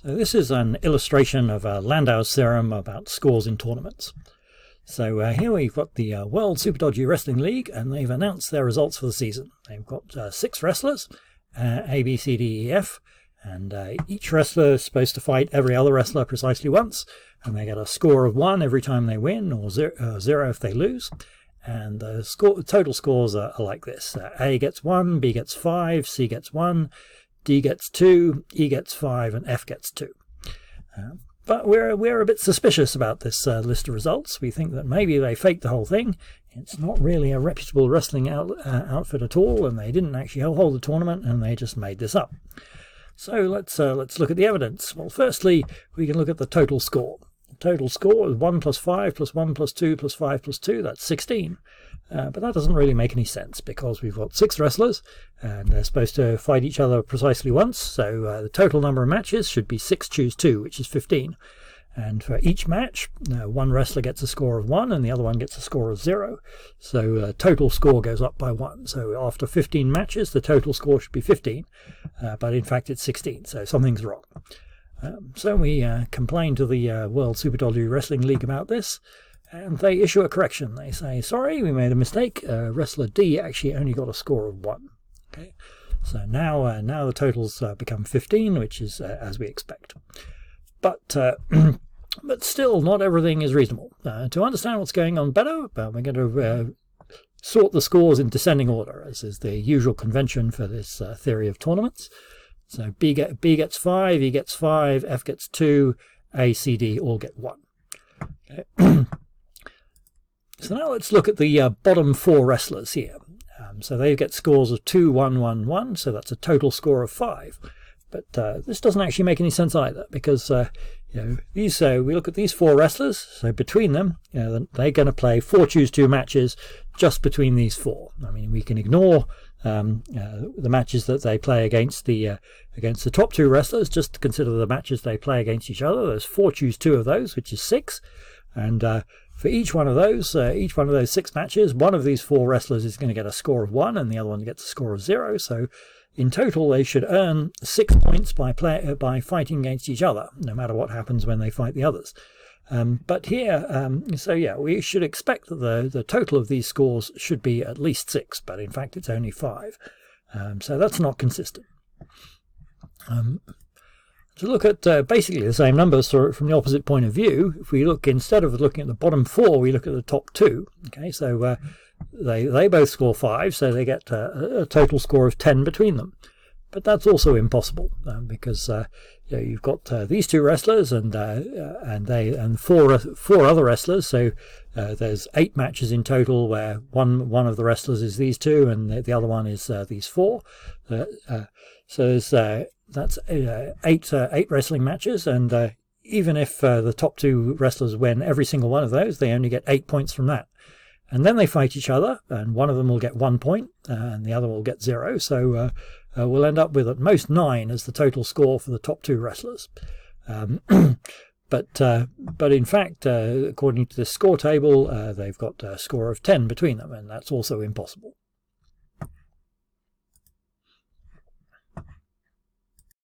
So this is an illustration of Landau's theorem about scores in tournaments. So here we've got the World Super-Dodgy Wrestling League, and they've announced their results for the season. They've got 6 wrestlers, A, B, C, D, E, F, and each wrestler is supposed to fight every other wrestler precisely once, and they get a score of 1 every time they win, or 0 if they lose. And the total scores are like this. A gets 1, B gets 5, C gets 1, D gets 2, E gets 5, and F gets 2. But we're a bit suspicious about this list of results. We think that maybe they faked the whole thing. It's not really a reputable wrestling outfit at all, and they didn't actually hold the tournament, and they just made this up. So let's look at the evidence. Well, firstly, we can look at the total score. The total score is 1 plus 5 plus 1 plus 2 plus 5 plus 2. That's 16. But that doesn't really make any sense because we've got 6 wrestlers and they're supposed to fight each other precisely once. So the total number of matches should be 6 choose 2, which is 15. And for each match, one wrestler gets a score of 1 and the other one gets a score of 0. So total score goes up by 1. So after 15 matches, the total score should be 15. But in fact, it's 16. So something's wrong. So we complain to the World Super-Dodgy Wrestling League about this. And they issue a correction. They say, sorry, we made a mistake. Wrestler D actually only got a score of 1. Okay, so now the totals become 15, which is as we expect. But but still, not everything is reasonable. To understand what's going on better, we're going to sort the scores in descending order, as is the usual convention for this theory of tournaments. So B gets 5, E gets 5, F gets 2, A, C, D all get 1. Okay. So now let's look at the bottom 4 wrestlers here. So they get scores of 2, 1, 1, 1, so that's a total score of 5. But this doesn't actually make any sense either, because we look at these 4 wrestlers, so between them, they're going to play 4 choose 2 matches just between these 4. I mean, we can ignore the matches that they play against the top 2 wrestlers, just to consider the matches they play against each other. There's 4 choose 2 of those, which is 6, and for each one of those 6 matches, one of these 4 wrestlers is going to get a score of 1 and the other one gets a score of 0. So in total, they should earn 6 points by fighting against each other, no matter what happens when they fight the others. But here, we should expect that the total of these scores should be at least 6, but in fact it's only 5. So that's not consistent. To look at basically the same numbers from the opposite point of view, if we look, instead of looking at the bottom 4, we look at the top 2. Okay, so they both score 5, so they get a total score of 10 between them. But that's also impossible because you've got these 2 wrestlers and 4 other wrestlers. So there's 8 matches in total where one of the wrestlers is these 2 and the other one is these 4. So that's 8 wrestling matches, and even if the top 2 wrestlers win every single one of those, they only get 8 points from that. And then they fight each other, and one of them will get 1 point, and the other will get 0. So we'll end up with at most 9 as the total score for the top 2 wrestlers. But in fact, according to the score table, they've got a score of 10 between them, and that's also impossible.